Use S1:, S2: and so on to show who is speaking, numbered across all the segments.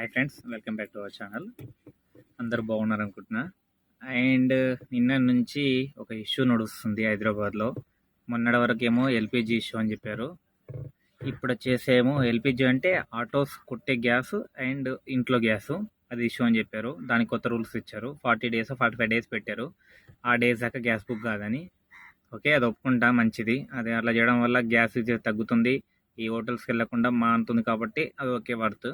S1: Hi friends, welcome back to our channel. అందరూ బాగున్నారు అనుకుంటున్నా. అండ్ నిన్న నుంచి ఒక ఇష్యూ నడుస్తుంది హైదరాబాద్లో. మొన్నటి వరకేమో ఎల్పిజి ఇష్యూ అని చెప్పారు. ఇప్పుడు వచ్చేసేమో ఎల్పిజి అంటే ఆటోస్ కుట్టే గ్యాస్ అండ్ ఇంట్లో గ్యాసు, అది ఇష్యూ అని చెప్పారు. దానికి కొత్త రూల్స్ ఇచ్చారు. 40 days 45 days పెట్టారు. ఆ డేస్ దాకా గ్యాస్ బుక్ కాదని. ఓకే, అది ఒప్పుకుంటా, మంచిది. అది అట్లా చేయడం వల్ల గ్యాస్ ఇది తగ్గుతుంది, ఈ హోటల్స్కి వెళ్ళకుండా మానుతుంది, కాబట్టి అది ఓకే వర్త్.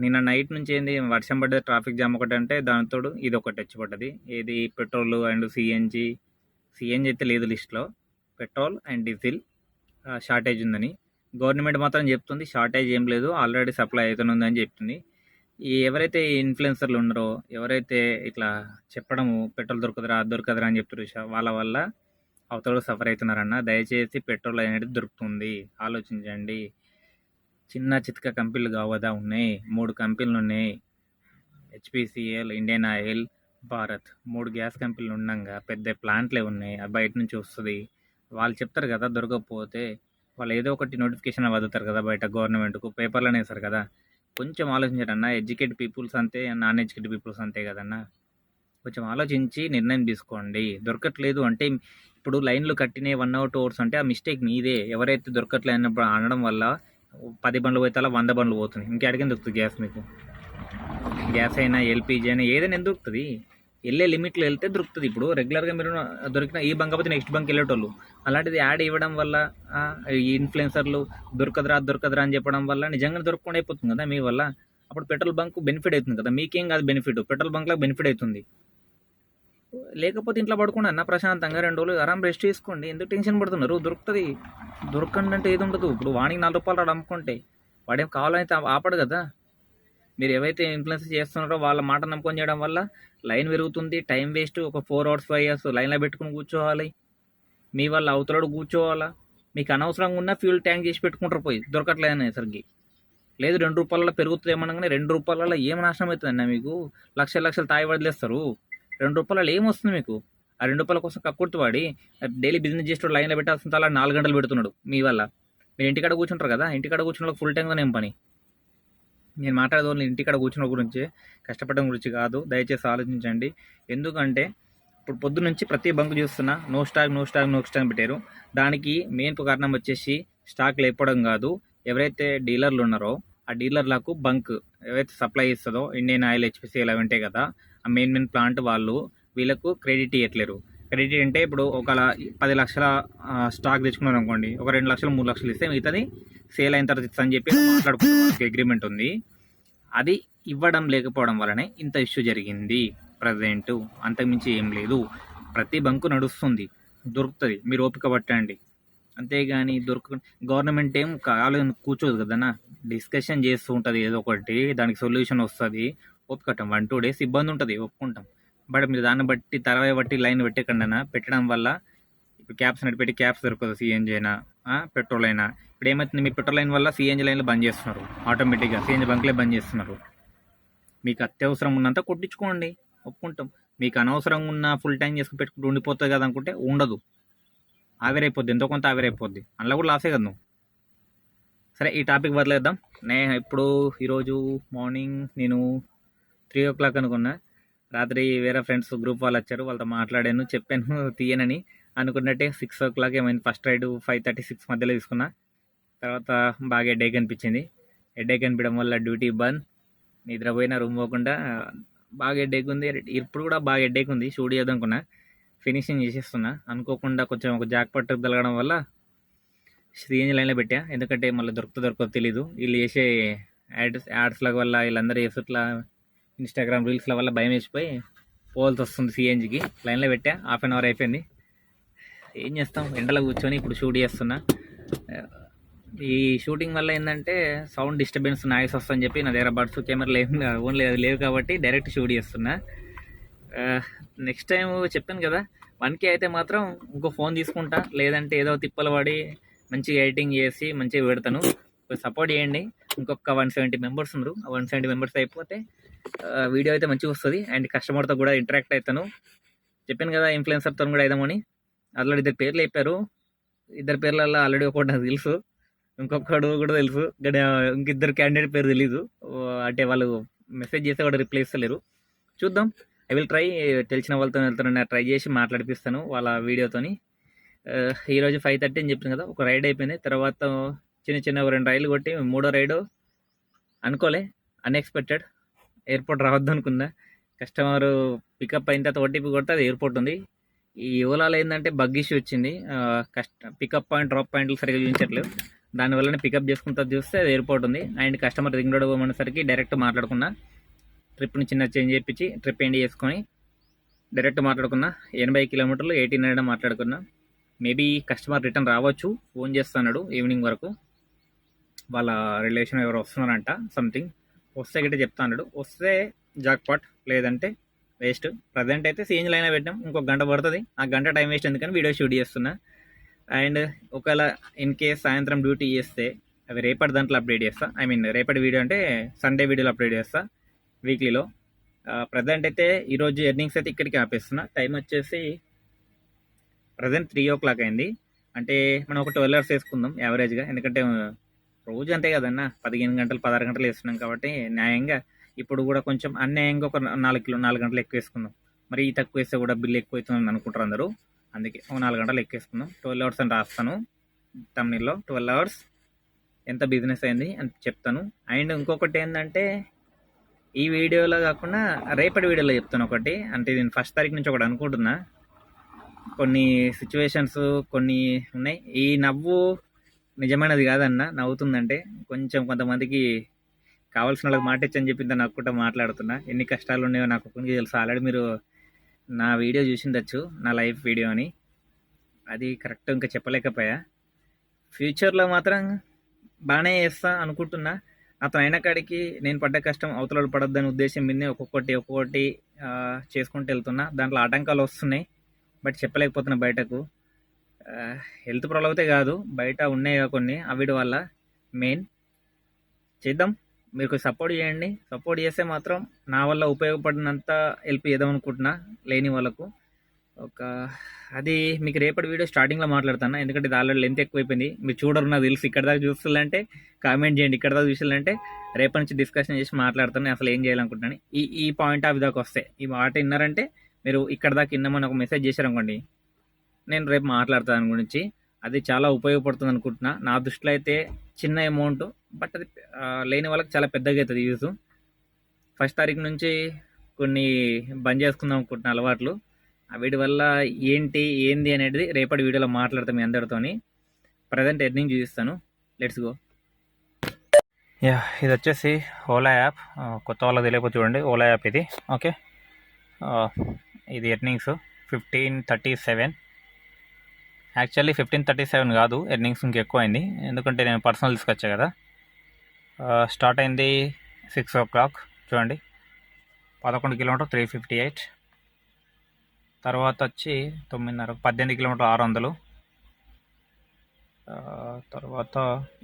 S1: నిన్న నైట్ నుంచి ఏంది వర్షం పడ్డది, ట్రాఫిక్ జామ్ ఒకటి అంటే దానితో ఇది ఒకటి వచ్చి పడ్డది. ఏది పెట్రోల్ అండ్ సిఎన్జి అయితే లేదు లిస్ట్లో. పెట్రోల్ అండ్ డీజిల్ షార్టేజ్ ఉందని గవర్నమెంట్ మాత్రం చెప్తుంది. షార్టేజ్ ఏం లేదు, ఆల్రెడీ సప్లై అవుతుందని చెప్తుంది. ఎవరైతే ఇన్ఫ్లుయెన్సర్లు ఉన్నారో, ఎవరైతే ఇట్లా చెప్పడము పెట్రోల్ దొరకదురా అని చెప్తారు, వాళ్ళ వల్ల అవతల సఫర్ అవుతున్నారన్న. దయచేసి పెట్రోల్ అనేది దొరుకుతుంది, ఆలోచించండి. చిన్న చితక కంపెనీలు కావదా ఉన్నాయి, 3 కంపెనీలు ఉన్నాయి. HPCL, Indian oil, Bharat, 3 gas కంపెనీలు ఉండగా పెద్ద ప్లాంట్లే ఉన్నాయి. బయట నుంచి వస్తుంది. వాళ్ళు చెప్తారు కదా దొరకకపోతే, వాళ్ళు ఏదో ఒకటి నోటిఫికేషన్ వదులుతారు కదా బయట గవర్నమెంట్కు, పేపర్లోనే వేస్తారు కదా. కొంచెం ఆలోచించారన్న. ఎడ్యుకేటెడ్ పీపుల్స్ అంతే, నాన్ ఎడ్యుకేటెడ్ పీపుల్స్ అంతే కదన్నా. కొంచెం ఆలోచించి నిర్ణయం తీసుకోండి. దొరకట్లేదు అంటే ఇప్పుడు లైన్లు కట్టినే 1 hour 2 hours అంటే ఆ మిస్టేక్ మీదే. ఎవరైతే దొరకట్లేనప్పుడు అనడం వల్ల 10 బండ్లు పోతే అలా 100 బండ్లు పోతుంది. ఇంకెక్కడికి దొరుకుతుంది గ్యాస్? మీకు గ్యాస్ అయినా ఎల్పిజి అయినా ఏదైనా ఎందుకు దొరుకుతుంది? వెళ్ళే లిమిట్లో వెళ్తే దొరుకుతుంది. ఇప్పుడు రెగ్యులర్గా మీరు దొరికిన ఈ బంక్ కాకపోతే నెక్స్ట్ బంక్ వెళ్ళేటోళ్ళు, అలాంటిది యాడ్ ఇవ్వడం వల్ల ఈ ఇన్ఫ్లుయెన్సర్లు దొరకదురా అని చెప్పడం వల్ల నిజంగా దొరకకుండా అయిపోతుంది కదా మీ వల్ల. అప్పుడు పెట్రోల్ బంక్ బెనిఫిట్ అవుతుంది కదా, మీకేం కాదు బెనిఫిట్, పెట్రోల్ బంక్లో బెనిఫిట్ అవుతుంది. లేకపోతే ఇంట్లో పడుకోండి అన్న, ప్రశాంతంగా 2 రోజులు ఆరాం రెస్ట్ చేసుకోండి. ఎందుకు టెన్షన్ పడుతున్నారు? దొరుకుతుంది. దొరకండి అంటే ఏది ఉండదు. ఇప్పుడు వానికి 4 రూపాయలు రాడు అమ్ముకుంటే వాడేం కావాలని ఆపడు కదా. మీరు ఏవైతే ఇన్ఫ్లుయెన్స్ చేస్తున్నారో వాళ్ళ మాట నమ్ముకొని చేయడం వల్ల లైన్ పెరుగుతుంది, టైం వేస్ట్. ఒక 4 hours 5 hours లైన్లో పెట్టుకుని కూర్చోవాలి. మీ వల్ల అవతలడు కూర్చోవాలా. మీకు అనవసరంగా ఉన్న ఫ్యూల్ ట్యాంక్ చేసి పెట్టుకుంటారు పోయి, దొరకట్లేదని సరికి. లేదు 2 రూపాయలలో పెరుగుతుంది ఏమనగానే 2 రూపాయలలో ఏం నాశనం అవుతుందన్న. మీకు లక్షలు తాగి వదిలేస్తారు. 2 రూపాయలలో ఏమొస్తుంది మీకు? ఆ 2 రూపాయల కోసం కక్కుర్తివాడి డైలీ బిజినెస్ చేస్తూ లైన్లో పెట్టాల్సిన అలా 4 గంటలు పెడుతున్నాడు మీ వల్ల. మీరు ఇంటికాడ కూర్చుంటారు కదా, ఇంటికాడ కూర్చున్న ఫుల్ టైంగా ఏం పని? నేను మాట్లాడేది ఇంటికాడ కూర్చున్న గురించి, కష్టపడడం గురించి కాదు. దయచేసి ఆలోచించండి. ఎందుకంటే ఇప్పుడు పొద్దు నుంచి ప్రతి బంక్ చూస్తున్నా నో స్టాక్ పెట్టారు. దానికి మెయిన్ కారణం వచ్చేసి స్టాక్ లేపడం కాదు. ఎవరైతే డీలర్లు ఉన్నారో ఆ డీలర్లకు బంక్ ఏవైతే సప్లై ఇస్తుందో ఇండియన్ ఆయిల్, హెచ్పిసిఎల్ అవి ఉంటాయి కదా, ఆ మెయిన్ ప్లాంట్ వాళ్ళు వీళ్ళకు క్రెడిట్ ఇవ్వట్లేరు. క్రెడిట్ అంటే ఇప్పుడు ఒక 10 లక్షల స్టాక్ తెచ్చుకున్నారు అనుకోండి, ఒక 2 లక్షలు 3 లక్షలు ఇస్తే మిగతాది సేల్ అయిన తర్వాత ఇస్తా అని చెప్పి మాట్లాడుకుంటే అగ్రిమెంట్ ఉంది. అది ఇవ్వడం లేకపోవడం వల్లనే ఇంత ఇష్యూ జరిగింది ప్రజెంటు. అంతకుమించి ఏం లేదు. ప్రతి బంకు నడుస్తుంది, దొరుకుతుంది. మీరు ఓపిక పట్టండి. అంతేగాని గవర్నమెంట్ ఏం కావాలని కూర్చోదు కదన్నా, డిస్కషన్ చేస్తూ ఉంటుంది ఏదో ఒకటి, దానికి సొల్యూషన్ వస్తుంది. ఓపికట్టం 1-2 days ఇబ్బంది ఉంటుంది, ఒప్పుకుంటాం. బట్ మీరు దాన్ని బట్టి బట్టి లైన్ పెట్టకుండా పెట్టడం వల్ల ఇప్పుడు క్యాప్స్ నడిపెట్టి క్యాప్స్ దొరకదు. సిఎన్జి అయినా పెట్రోల్ అయినా ఇప్పుడు ఏమవుతుంది, మీ పెట్రోల్ లైన్ వల్ల సిఎన్జి లైన్లు బంద్ చేస్తున్నారు. ఆటోమేటిక్గా సిఎన్జి బంక్లే బంద్ చేస్తున్నారు. మీకు అత్యవసరం ఉన్నంత కొట్టించుకోండి, ఒప్పుకుంటాం. మీకు అనవసరంగా ఉన్న ఫుల్ ట్యాంక్ చేసుకుని పెట్టుకుంటూ ఉండిపోతుంది కదా అనుకుంటే ఉండదు, ఆవిరైపోద్ది. ఎంతో కొంత ఆవిరైపోద్ది, అందులో కూడా లాసే కదా నువ్వు. సరే, ఈ టాపిక్ వదిలేద్దాం. ఇప్పుడు ఈరోజు మార్నింగ్ నేను 3 o'clock అనుకున్నా. రాత్రి వేరే ఫ్రెండ్స్ గ్రూప్ వాళ్ళు వచ్చారు, వాళ్ళతో మాట్లాడాను, చెప్పాను తీయనని. అనుకున్నట్టే 6 o'clock ఏమైంది. ఫస్ట్ రైడ్ 5:36 మధ్యలో తీసుకున్నా. తర్వాత బాగా హెడేక్ అనిపించింది. హెడేక్ అనిపించడం వల్ల డ్యూటీ బంద్, నిద్రపోయిన రూమ్ పోకుండా. బాగా హెడేక్ ఉంది, ఇప్పుడు కూడా బాగా హెడేక్ ఉంది. షూట్ చేద్దామనుకున్నా, ఫినిషింగ్ చేసేస్తున్నా. అనుకోకుండా కొంచెం ఒక జాక్ పట్టు తగలడం వల్ల సిఎన్జి లైన్లో పెట్టా. ఎందుకంటే మళ్ళీ దొరకదో తెలీదు. వీళ్ళు చేసే యాడ్స్ల వల్ల, వీళ్ళందరూ చేసేట్లా ఇన్స్టాగ్రామ్ రీల్స్ల వల్ల భయం వేసిపోయి పోవాల్సి వస్తుంది. సిఎన్జికి లైన్లో పెట్టా. 1/2 hour అయిపోయింది. ఏం చేస్తాం, ఎండలో కూర్చొని ఇప్పుడు షూట్ చేస్తున్నా. ఈ షూటింగ్ వల్ల ఏంటంటే సౌండ్ డిస్టర్బెన్స్, నాయిస్ వస్తుందని చెప్పి నా దగ్గర బడ్స్ కెమెరాలు ఓన్లీ అది లేవు కాబట్టి డైరెక్ట్ షూట్ చేస్తున్నా. నెక్స్ట్ టైం చెప్పాను కదా, 1K అయితే మాత్రం ఇంకో ఫోన్ తీసుకుంటా, లేదంటే ఏదో తిప్పలు పడి మంచిగా ఎడిటింగ్ చేసి మంచిగా పెడతాను. సపోర్ట్ చేయండి. ఇంకొక 170 members ఉన్నారు. ఆ 170 members అయిపోతే వీడియో అయితే మంచిగా వస్తుంది. అండ్ కస్టమర్తో కూడా ఇంటరాక్ట్ అవుతాను. చెప్పాను కదా ఇన్ఫ్లుయెన్సర్తో కూడా అయిదామని. అందులో 2 పేర్లు చెప్పారు. 2 పేర్లలో ఆల్రెడీ ఒకటి నాకు తెలుసు. ఇంకొకడు కూడా తెలుసు, కానీ ఇంకిద్దరు క్యాండిడేట్ పేరు తెలీదు. అంటే వాళ్ళు మెసేజ్ చేస్తే కూడా రిప్లై ఇస్తలేరు. చూద్దాం. I will try. తెలిసిన వాళ్ళతో వెళ్తాను, ట్రై చేసి మాట్లాడిపిస్తాను వాళ్ళ వీడియోతోని. ఈరోజు 5:30 అని చెప్పాను కదా, ఒక రైడ్ అయిపోయింది. తర్వాత చిన్న చిన్న 2 రైళ్ళు కొట్టి మూడో రైడు అనుకోలే, అన్ఎక్స్పెక్టెడ్. ఎయిర్పోర్ట్ రావద్దు అనుకున్నా. కస్టమర్ పికప్ అయిన తర్వాత ఓటీపీ కొడితే అది ఎయిర్పోర్ట్ ఉంది. ఈ ఓలాలో ఏంటంటే బగ్ ఇష్యూ వచ్చింది. పికప్ పాయింట్ డ్రాప్ పాయింట్లు సరిగ్గా చూపించట్లేదు. దానివల్లనే పికప్ చేసుకుంటా చూస్తే అది ఎయిర్పోర్ట్ ఉంది. అండ్ కస్టమర్ రింగ్ రోడ్ పోమనేసరికి డైరెక్ట్ మాట్లాడుకున్నా. ట్రిప్ని చిన్న చేంజ్ చేయించి ట్రిప్ ఎండ్ చేసుకొని డైరెక్ట్ మాట్లాడుకున్నా. 80 కిలోమీటర్లు 1800 మాట్లాడుకున్నా. మేబీ కస్టమర్ రిటర్న్ రావచ్చు, ఫోన్ చేస్తున్నాడు ఈవినింగ్ వరకు. వాళ్ళ రిలేషన్ ఎవరు వస్తున్నారంట, సంథింగ్. వస్తే గిట్ట చెప్తాడు. వస్తే జాక్పాట్, లేదంటే వేస్ట్. ప్రజెంట్ అయితే సీఎన్జీ లైన్ పెట్టాం, ఇంకొక గంట పడుతుంది. ఆ గంట టైం వేస్ట్ ఎందుకని వీడియో షూట్ చేస్తున్నా. అండ్ ఒకవేళ ఇన్ కేస్ సాయంత్రం డ్యూటీ చేస్తే అవి రేపటి దాంట్లో అప్డేట్ చేస్తా. ఐ మీన్ రేపటి వీడియో అంటే సండే వీడియోలో అప్డేట్ చేస్తా వీక్లీలో. ప్రజెంట్ అయితే ఈరోజు ఎర్నింగ్స్ అయితే ఇక్కడికి ఆపేస్తున్నా. టైం వచ్చేసి ప్రజెంట్ 3 o'clock అయింది. అంటే మనం ఒక 12 hours వేసుకుందాం యావరేజ్గా, ఎందుకంటే రోజు అంతే కదన్నా, 15 గంటలు 16 గంటలు వేస్తున్నాం కాబట్టి న్యాయంగా ఇప్పుడు కూడా కొంచెం అన్యాయంగా ఒక 4 గంటలు ఎక్కువ వేసుకుందాం. మరి ఈ తక్కువ వేస్తే కూడా బిల్ ఎక్కువ అవుతుందని అనుకుంటారు అందరూ. అందుకే 4 గంటలు ఎక్కేసుకుందాం. 12 hours అని రాస్తాను తమిళలో. 12 hours ఎంత బిజినెస్ అయింది అని చెప్తాను. అండ్ ఇంకొకటి ఏంటంటే ఈ వీడియోలో కాకుండా రేపటి వీడియోలో చెప్తాను ఒకటి. అంటే నేను 1st తారీఖు నుంచి ఒకటి అనుకుంటున్నా. కొన్ని సిచ్యువేషన్స్ కొన్ని ఉన్నాయి. ఈ నవ్వు నిజమైనది కాదన్న, నవ్వుతుందంటే కొంతమందికి కావాల్సిన వాళ్ళకి మాట ఇచ్చని చెప్పి నవ్వుకుంటా మాట్లాడుతున్నా. ఎన్ని కష్టాలు ఉన్నాయో నాకు కొంచెం తెలుసు. ఆల్రెడీ మీరు నా వీడియో చూసిండొచ్చు, నా లైఫ్ వీడియో అని. అది కరెక్ట్ ఇంకా చెప్పలేకపోయా. ఫ్యూచర్లో మాత్రం బాగానే చేస్తా అనుకుంటున్నా. అతను అయిన కాడికి నేను పడ్డ కష్టం అవతల పడొద్దని ఉద్దేశం మీదనే ఒక్కొక్కటి చేసుకుంటూ వెళ్తున్నా. దాంట్లో ఆటంకాలు వస్తున్నాయి, బట్ చెప్పలేకపోతున్నా బయటకు. హెల్త్ ప్రాబ్లం అయితే కాదు, బయట ఉన్నాయి కొన్ని, అవిటి వల్ల మెయిన్. చేద్దాం, మీరు సపోర్ట్ చేయండి. సపోర్ట్ చేస్తే మాత్రం నా వల్ల ఉపయోగపడినంత హెల్ప్ చేద్దాం అనుకుంటున్నా లేని వాళ్ళకు. అది మీకు రేపటి వీడియో స్టార్టింగ్లో మాట్లాడుతున్నా, ఎందుకంటే ఇది ఆల్రెడీ లెంత్ ఎక్కువైపోయింది. మీరు చూడరు నాకు తెలుసు. ఇక్కడ దాకా చూస్తుందంటే కామెంట్ చేయండి, ఇక్కడ దాకా చూసాలంటే రేపటి నుంచి డిస్కషన్ చేసి మాట్లాడుతాను అసలు ఏం చేయాలనుకుంటున్నాను. ఈ పాయింట్ ఆఫ్ దాకా వస్తే, ఈ మాట విన్నారంటే మీరు ఇక్కడ దాకా విన్నామని ఒక మెసేజ్ చేశారనుకోండి, నేను రేపు మాట్లాడతాను దాని గురించి. అది చాలా ఉపయోగపడుతుంది అనుకుంటున్నా. నా దృష్టిలో అయితే చిన్న అమౌంట్, బట్ అది లేని వాళ్ళకి చాలా పెద్దగా అవుతుంది యూజ్. 1st తారీఖు నుంచి కొన్ని బంద్ చేసుకుందాం అనుకుంటున్నా అలవాట్లు. వీటి వల్ల ఏంది అనేది రేపటి వీడియోలో మాట్లాడతాం మీ అందరితోని. ప్రజెంట్ ఎర్నింగ్ చూపిస్తాను. Let's go. ఇది వచ్చేసి ఓలా యాప్. కొత్త వాళ్ళకి తెలియకపోతే చూడండి, ఓలా యాప్ ఇది. ఓకే, ఇది ఎర్నింగ్స్ 1537. యాక్చువల్లీ 1537 కాదు, ఎర్నింగ్స్ ఇంకెక్కువ అయింది, ఎందుకంటే నేను పర్సనల్ తీసుకొచ్చా కదా. స్టార్ట్ అయింది 6 o'clock. చూడండి, 11 కిలోమీటర్ 358. తర్వాత వచ్చి 9:30, 18 కిలోమీటర్ 600. తర్వాత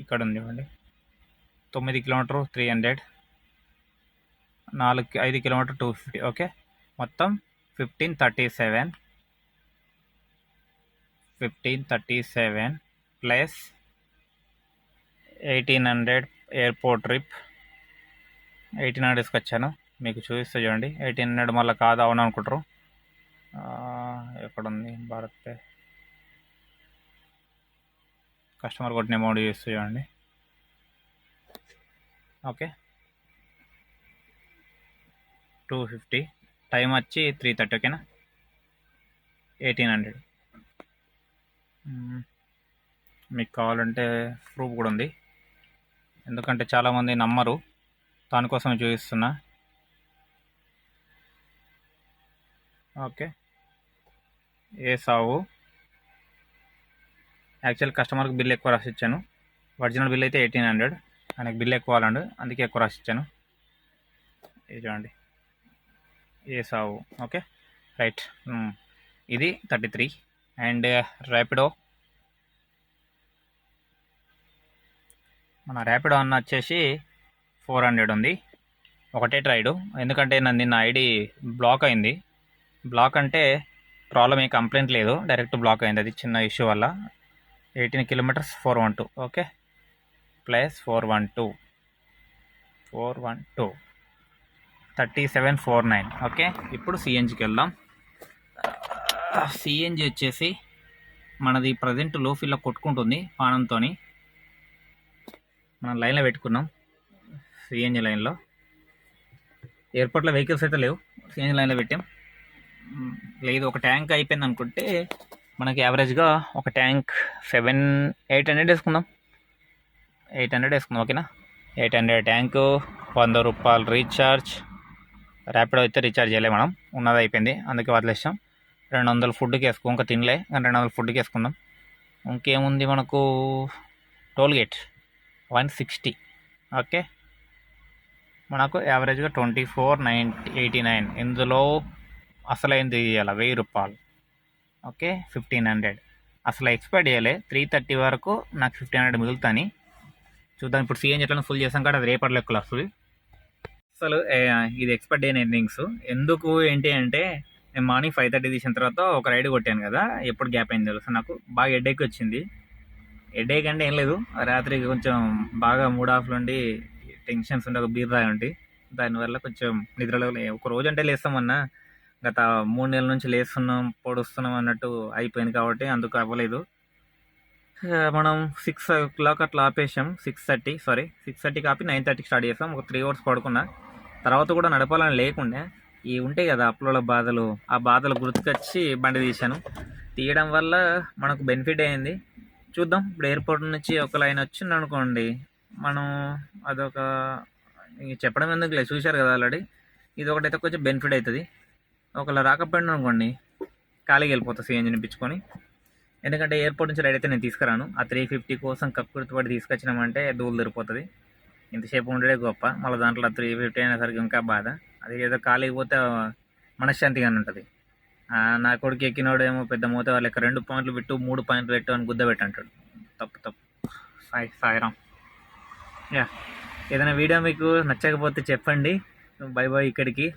S1: ఇక్కడ ఉంది చూడండి, 9 కిలోమీటర్ 300. 5 కిలోమీటర్ 250. ఓకే, మొత్తం 1537 ప్లస్ 1800 ఎయిర్పోర్ట్ ట్రిప్. 1800 తీసుకొచ్చాను, మీకు చూపిస్తా చూడండి. 1800 మళ్ళీ కాదు అవును అనుకుంటారు. ఎక్కడుంది భారత్ పే? కస్టమర్ కొట్టిన అమౌంట్ చూస్తూ చూడండి. ఓకే, 250. టైం వచ్చి 3:30. ఓకేనా, 1800. మీకు కావాలంటే ప్రూఫ్ కూడా ఉంది, ఎందుకంటే చాలామంది నమ్మరు, దానికోసం చూపిస్తున్నా. ఓకే, ఏ సావు. యాక్చువల్ కస్టమర్కి బిల్ ఎక్కువ రాసిచ్చాను. ఒరిజినల్ బిల్ అయితే 1800, ఆయనకి బిల్ ఎక్కువ కావాలండి, అందుకే ఎక్కువ రాసిచ్చాను. ఇది చూడండి, ఏ సావు. Okay, right. ఇది 33. అండ్ ర్యాపిడో, మన ర్యాపిడో అన్న వచ్చేసి 400 ఉంది. ఒకటే ట్రైడు, ఎందుకంటే నిన్న ఐడి బ్లాక్ అయింది. బ్లాక్ అంటే ప్రాబ్లం ఏ కంప్లైంట్ లేదు, డైరెక్ట్ బ్లాక్ అయింది, అది చిన్న ఇష్యూ వల్ల. 18 కిలోమీటర్స్ 412. Okay, plus 412 3749. ఓకే, ఇప్పుడు సిఎన్జికి వెళ్దాం. సిఎన్జి వచ్చేసి మనది ప్రజెంట్ లో ఫిల్ కొట్టుకుంటుంది పానంతో. మనం లైన్లో పెట్టుకున్నాం, సిఎన్జి లైన్లో. ఎయిర్పోర్ట్లో వెహికల్స్ అయితే లేవు, సిఎన్జి లైన్లో పెట్టాం. లేదు ఒక ట్యాంక్ అయిపోయింది అనుకుంటే మనకి యావరేజ్గా ఒక ట్యాంక్ 800 వేసుకుందాం. 800 వేసుకుందాం, ఓకేనా. 800 ట్యాంకు, 100 రూపాయలు రీఛార్జ్. ర్యాపిడో అయితే రీఛార్జ్ చేయలే మనం, ఉన్నది అయిపోయింది అందుకే వదిలేసాం. 200 ఫుడ్కి వేసుకో, ఇంకా తినలే కానీ 200 ఫుడ్కి వేసుకుందాం. ఇంకేముంది మనకు, టోల్గేట్ 160. ఓకే, మనకు యావరేజ్గా 24,989. ఇందులో అసలైంది ఇవ్వాలి 1000 రూపాయలు. ఓకే, 1500. అసలు ఎక్స్పైర్ చేయలే, 330 వరకు నాకు 1500 మిగులుతాని. చూద్దాం ఇప్పుడు సిఎన్జి ఎట్లా ఫుల్ చేసాం కదా, అది రేపటి లెక్కలు వస్తుంది. అసలు ఇది ఎక్స్పైర్ డే ఎర్నింగ్స్ ఎందుకు ఏంటి అంటే, నేను మార్నింగ్ 5:30 తీసిన తర్వాత ఒక రైడ్ కొట్టాను కదా, ఎప్పుడు గ్యాప్ అయింది తెలుసు నాకు. బాగా హెడేక్ వచ్చింది. హెడేక్ అంటే ఏం లేదు, రాత్రి కొంచెం బాగా మూడ్ ఆఫ్లో ఉండి టెన్షన్స్ ఉండి ఒక బీర్ తాగి ఉండి దానివల్ల కొంచెం నిద్రలో ఒక రోజు అంటే లేస్తామన్నా, గత 3 నెలల నుంచి లేస్తున్నాం పొడుస్తున్నాం అన్నట్టు అయిపోయింది కాబట్టి అందుకు అవ్వలేదు. మనం 6 o'clock అట్లా ఆపేసాం. 6:30 ఆపి 9:30 స్టార్ట్ చేసాం. ఒక 3 hours పడుకున్నా. తర్వాత కూడా నడపాలని లేకుండే, ఈ ఉంటాయి కదా అప్లోల బాధలు, ఆ బాధలు గుర్తుకొచ్చి బండి తీశాను. తీయడం వల్ల మనకు బెనిఫిట్ అయింది. చూద్దాం, ఇప్పుడు ఎయిర్పోర్ట్ నుంచి ఒక లైన్ వచ్చింది అనుకోండి, మనం అదొక చెప్పడం ఎందుకు లేదు, చూశారు కదా ఆల్రెడీ. ఇది ఒకటైతే కొంచెం బెనిఫిట్ అవుతుంది. ఒకవేళ రాకపోయినా అనుకోండి, ఖాళీకి వెళ్ళిపోతా సిఎన్జి నింపించుకొని. ఎందుకంటే ఎయిర్పోర్ట్ నుంచి రైడ్ అయితే నేను తీసుకురాను. ఆ 350 కోసం కక్కుర్తిపడి తీసుకొచ్చినామంటే దూలు తిరిగిపోతుంది. ఇంతసేపు ఉండడే గొప్ప, మళ్ళీ దాంట్లో 350 అయినసరికి ఇంకా బాధ. అది ఏదో ఖాళీకి పోతే మనశ్శాంతిగానే ఉంటుంది. నా కొడుకు ఎక్కినోడేమో పెద్ద మూత వాళ్ళకి 2 పాయింట్లు పెట్టు 3 పాయింట్లు పెట్టు అని గుద్ద పెట్టంటాడు. తప్పు. సాయిరాం. యా, ఏదైనా వీడియో మీకు నచ్చకపోతే చెప్పండి. బై ఇక్కడికి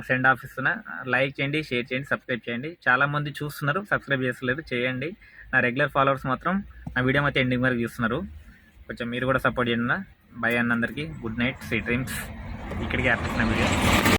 S1: సెండ్ ఆఫ్ ఇస్తున్నా. లైక్ చేయండి, షేర్ చేయండి, సబ్స్క్రైబ్ చేయండి. చాలామంది చూస్తున్నారు, సబ్స్క్రైబ్ చేస్తలేరు, చేయండి. నా రెగ్యులర్ ఫాలోవర్స్ మాత్రం నా వీడియో అయితే ఎండింగ్ వరకు చూస్తున్నారు. కొంచెం మీరు కూడా సపోర్ట్ చేయండి. బై అన్న అందరికీ గుడ్ నైట్, స్వీట్ డ్రీమ్స్. ఇక్కడికి ఆపిస్తున్న వీడియో.